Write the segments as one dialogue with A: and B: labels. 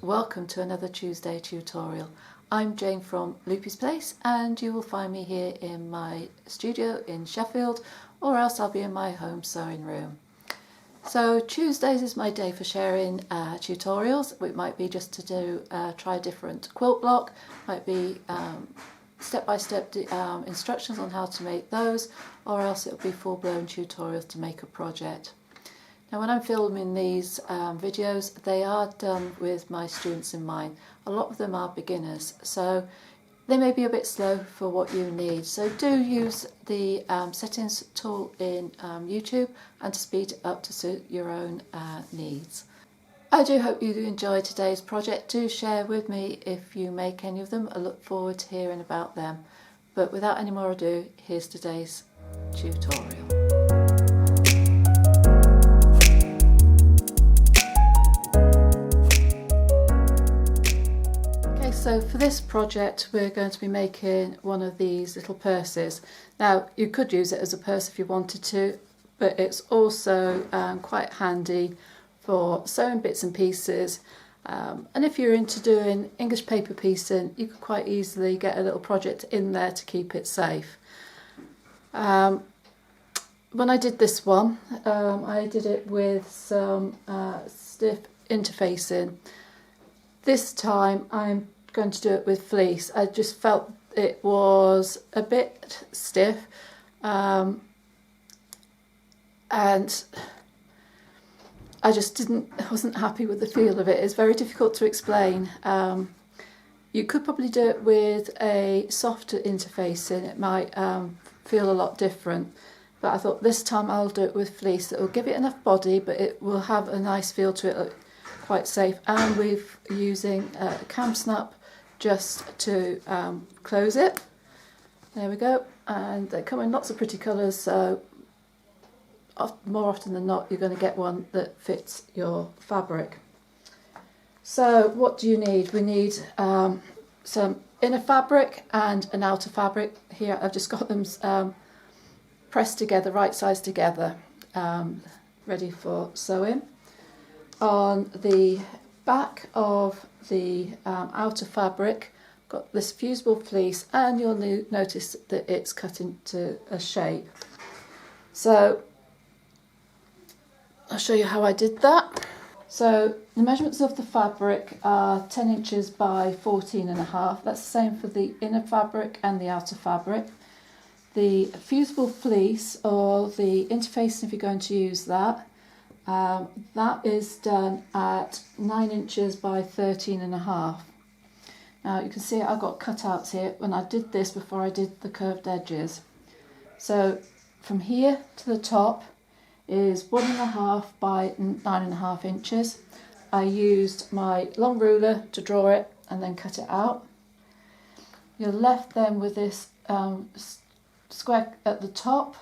A: welcome to another Tuesday tutorial. I'm Jane from Loopy's place and you will find me here in my studio in Sheffield, or else I'll be in my home sewing room. So Tuesdays is my day for sharing tutorials. It might be just to do try a different quilt block, might be step-by-step instructions on how to make those, or else it'll be full-blown tutorials to make a project. Now when I'm filming these videos, they are done with my students in mind. A lot of them are beginners, so they may be a bit slow for what you need. So do use the settings tool in YouTube and to speed it up to suit your own needs. I do hope you enjoyed today's project. Do share with me if you make any of them. I look forward to hearing about them. But without any more ado, here's today's tutorial. So for this project we're going to be making one of these little purses. Now you could use it as a purse if you wanted to, but it's also quite handy for sewing bits and pieces, and if you're into doing English paper piecing, you could quite easily get a little project in there to keep it safe. When I did this one, I did it with some stiff interfacing. This time I'm going to do it with fleece. I just felt it was a bit stiff, and I just wasn't happy with the feel of it. It's very difficult to explain. You could probably do it with a softer interfacing. It might feel a lot different, but I thought this time I'll do it with fleece. It will give it enough body, but it will have a nice feel to it, quite safe. And we're using a cam snap just to close it. There we go, and they come in lots of pretty colours, so more often than not you're going to get one that fits your fabric. So what do you need? We need some inner fabric and an outer fabric. Here I've just got them pressed together, right sides together, ready for sewing. On the back of the outer fabric, got this fusible fleece, and you'll notice that it's cut into a shape. So I'll show you how I did that. So the measurements of the fabric are 10 inches by 14.5. That's the same for the inner fabric and the outer fabric. The fusible fleece, or the interfacing if you're going to use that, that is done at 9 inches by 13.5. Now you can see I've got cutouts here when I did this before I did the curved edges. So from here to the top is 1.5 by 9.5 inches. I used my long ruler to draw it and then cut it out. You're left then with this square at the top,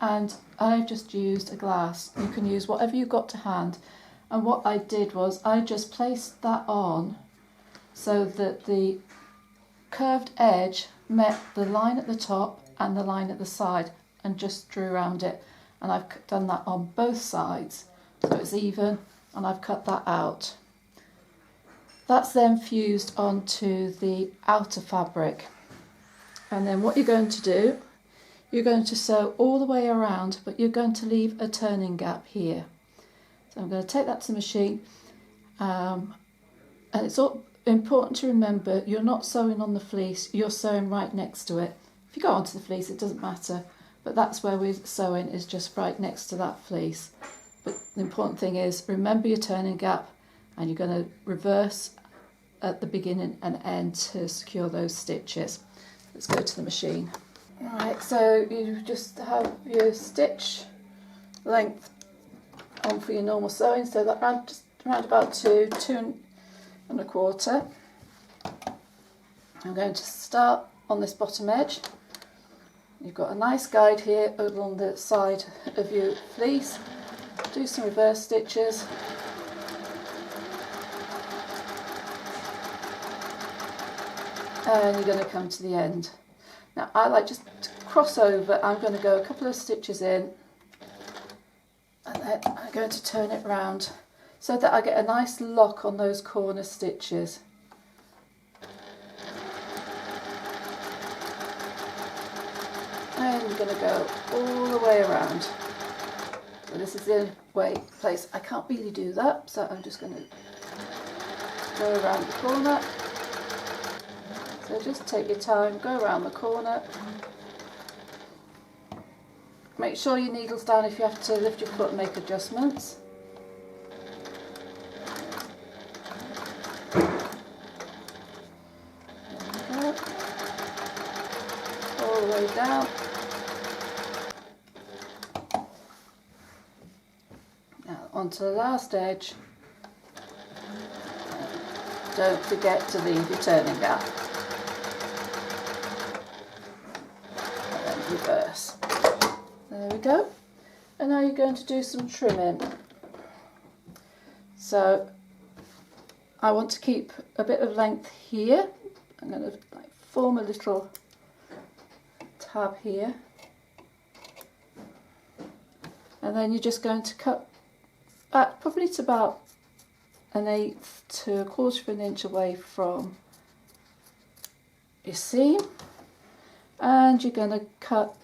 A: and I just used a glass. You can use whatever you've got to hand, and what I did was I just placed that on so that the curved edge met the line at the top and the line at the side, and just drew around it. And I've done that on both sides so it's even, and I've cut that out. That's then fused onto the outer fabric, and then what you're going to do, you're going to sew all the way around, but you're going to leave a turning gap here. So I'm going to take that to the machine, and it's all important to remember you're not sewing on the fleece, you're sewing right next to it. If you go onto the fleece it doesn't matter, but that's where we're sewing, is just right next to that fleece. But the important thing is remember your turning gap, and you're going to reverse at the beginning and end to secure those stitches. Let's go to the machine. Alright, so you just have your stitch length on for your normal sewing, so that just around about 2.25. I'm going to start on this bottom edge. You've got a nice guide here along the side of your fleece. Do some reverse stitches. And you're going to come to the end. Now I like just to cross over. I'm going to go a couple of stitches in, and then I'm going to turn it round. so that I get a nice lock on those corner stitches. And we're going to go all the way around. So this is the place I can't really do that, so I'm just going to go around the corner. So just take your time, go around the corner. Make sure your needle's down if you have to lift your foot and make adjustments. There we go. All the way down. Now onto the last edge. Don't forget to leave your turning gap. And then reverse. There we go. And now you're going to do some trimming. So I want to keep a bit of length here. I'm going to form a little tab here. And then you're just going to cut back probably to about 1/8 to 1/4 of an inch away from your seam. And you're going to cut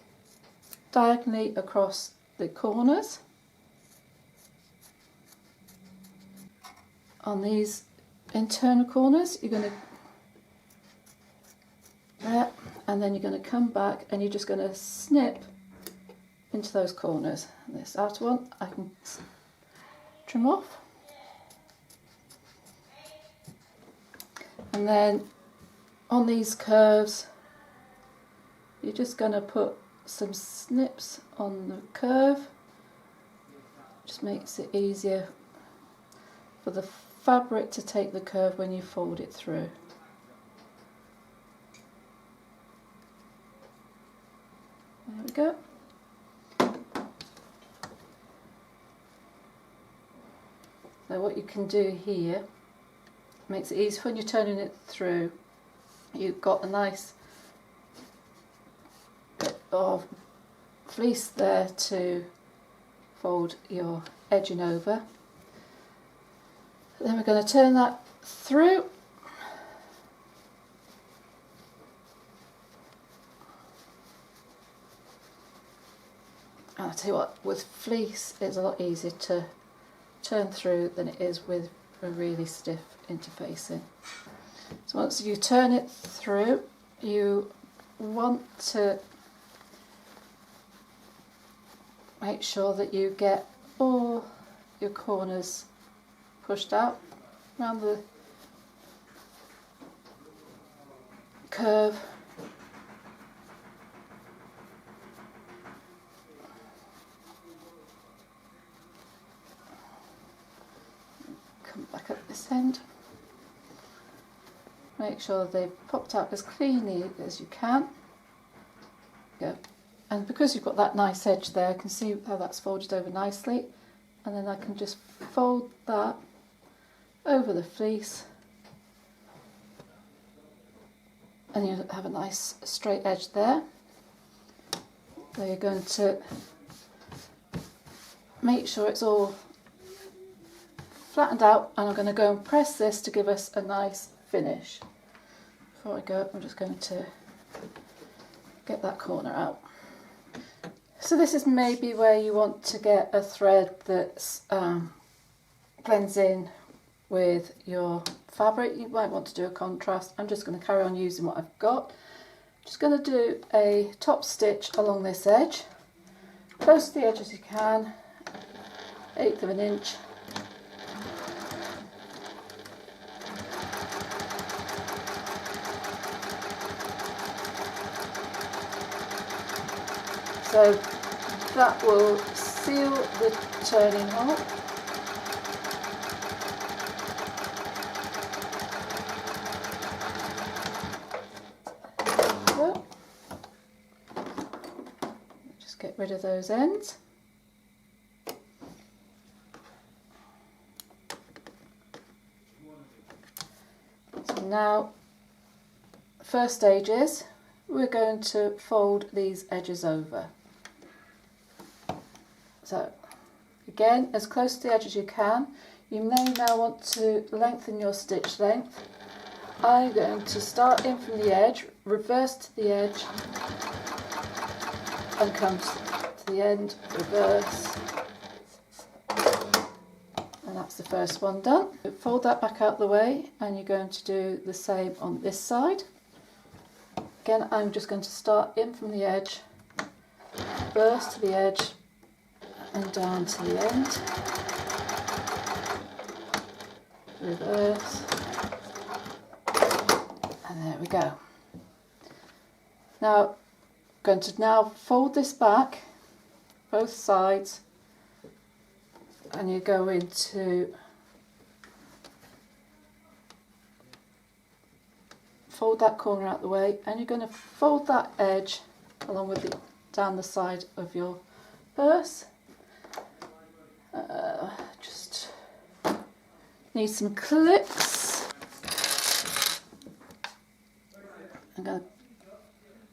A: diagonally across the corners on these internal corners. You're going to there, and then you're going to come back and you're just going to snip into those corners. And this outer one I can trim off, and then on these curves you're just going to put some snips on the curve. Just makes it easier for the fabric to take the curve when you fold it through. There we go. So what you can do here makes it easy when you're turning it through. You've got a nice bit of fleece there to fold your edging over. Then we're going to turn that through. And I'll tell you what, with fleece it's a lot easier to turn through than it is with a really stiff interfacing. So once you turn it through, you want to make sure that you get all your corners pushed out around the curve. Come back at this end. Make sure they've popped out as cleanly as you can. Go. And because you've got that nice edge there, I can see how that's folded over nicely. And then I can just fold that over the fleece. And you have a nice straight edge there. So you're going to make sure it's all flattened out, and I'm going to go and press this to give us a nice finish. Before I go, I'm just going to get that corner out. So this is maybe where you want to get a thread that blends in with your fabric. You might want to do a contrast. I'm just going to carry on using what I've got. Just going to do a top stitch along this edge, close to the edge as you can, 1/8 of an inch. So that will seal the turning hole. So, just get rid of those ends. So now, first stage is we're going to fold these edges over. So again, as close to the edge as you can. You may now want to lengthen your stitch length. I'm going to start in from the edge, reverse to the edge, and come to the end, reverse. And that's the first one done. Fold that back out the way, and you're going to do the same on this side. Again, I'm just going to start in from the edge, reverse to the edge, and down to the end. Reverse. And there we go. Now, I'm going to now fold this back, both sides, and you go into fold that corner out the way, and you're going to fold that edge along with the down the side of your purse. Just need some clips. I'm going to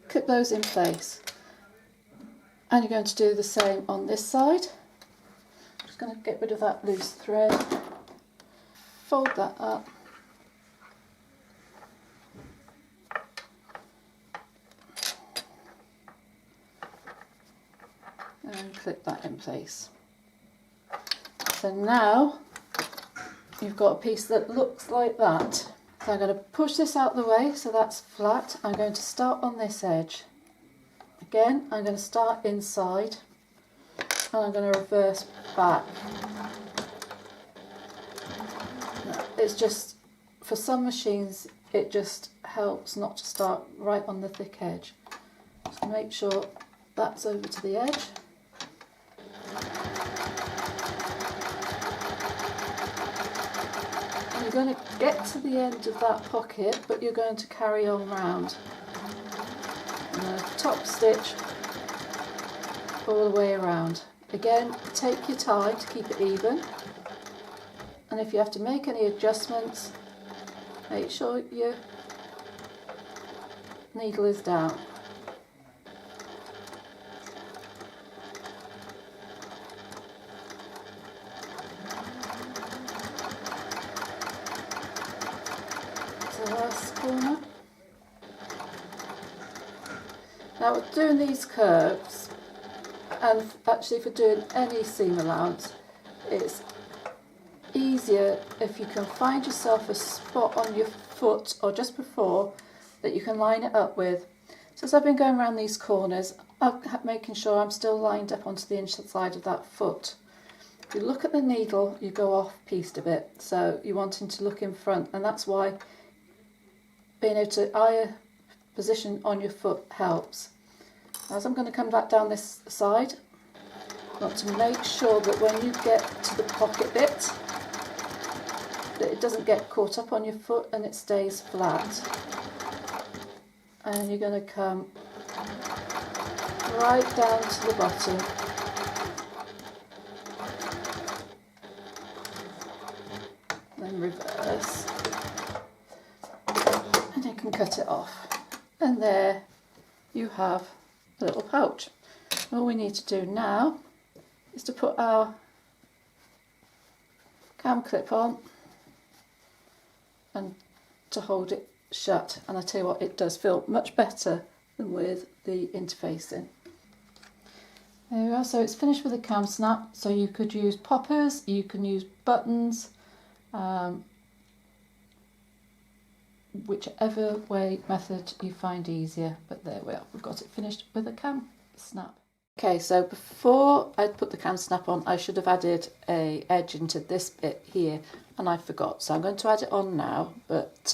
A: clip those in place, and you're going to do the same on this side. I'm just going to get rid of that loose thread, fold that up, and clip that in place. So now you've got a piece that looks like that. So I'm going to push this out the way so that's flat. I'm going to start on this edge. Again, I'm going to start inside, and I'm going to reverse back. It's just, for some machines, it just helps not to start right on the thick edge. Just make sure that's over to the edge. You're going to get to the end of that pocket, but you're going to carry on round. And then top stitch all the way around. Again, take your time to keep it even. And if you have to make any adjustments, make sure your needle is down. Last corner. Now with doing these curves, and actually for doing any seam allowance, it's easier if you can find yourself a spot on your foot or just before that you can line it up with. So as I've been going around these corners, I'm making sure I'm still lined up onto the inside of that foot. If you look at the needle, you go off-piste a bit, so you're wanting to look in front, and that's why being able to eye a position on your foot helps. As I'm going to come back down this side, I want to make sure that when you get to the pocket bit, that it doesn't get caught up on your foot and it stays flat. And you're going to come right down to the bottom. Then reverse. And you can cut it off, and there you have a little pouch. All we need to do now is to put our cam clip on and to hold it shut, and I tell you what, it does feel much better than with the interfacing. There we are. So it's finished with a cam snap, so you could use poppers, you can use buttons, whichever method you find easier, but there we are, we've got it finished with a cam snap. Okay, so before I put the cam snap on, I should have added a edge into this bit here, and I forgot, so I'm going to add it on now, but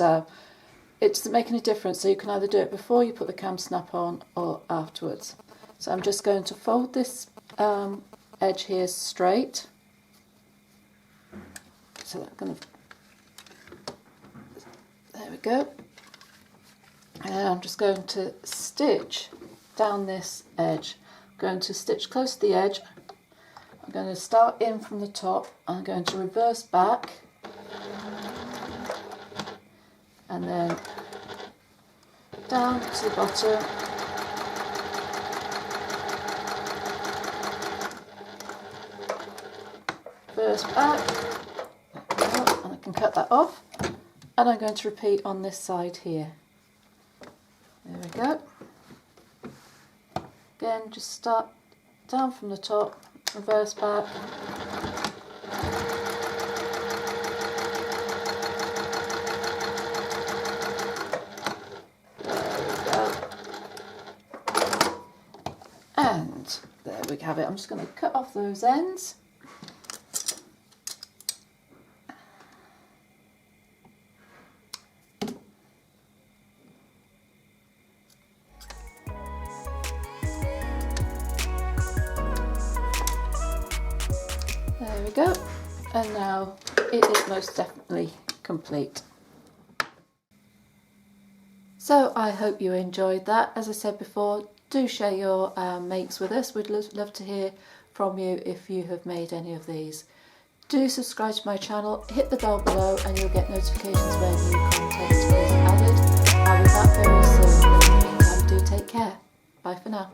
A: it doesn't make any difference, so you can either do it before you put the cam snap on or afterwards. So I'm just going to fold this edge here straight, so I'm going to, there we go, and I'm just going to stitch down this edge. I'm going to stitch close to the edge. I'm going to start in from the top. I'm going to reverse back, and then down to the bottom, reverse back, can cut that off, and I'm going to repeat on this side here. There we go. Again, just start down from the top, reverse back. And there we have it. I'm just going to cut off those ends. There we go. And now it is most definitely complete. So I hope you enjoyed that. As I said before, do share your makes with us. We'd love to hear from you if you have made any of these. Do subscribe to my channel, hit the bell below, and you'll get notifications when new content is added. I'll be back very soon. In the meantime, do take care. Bye for now.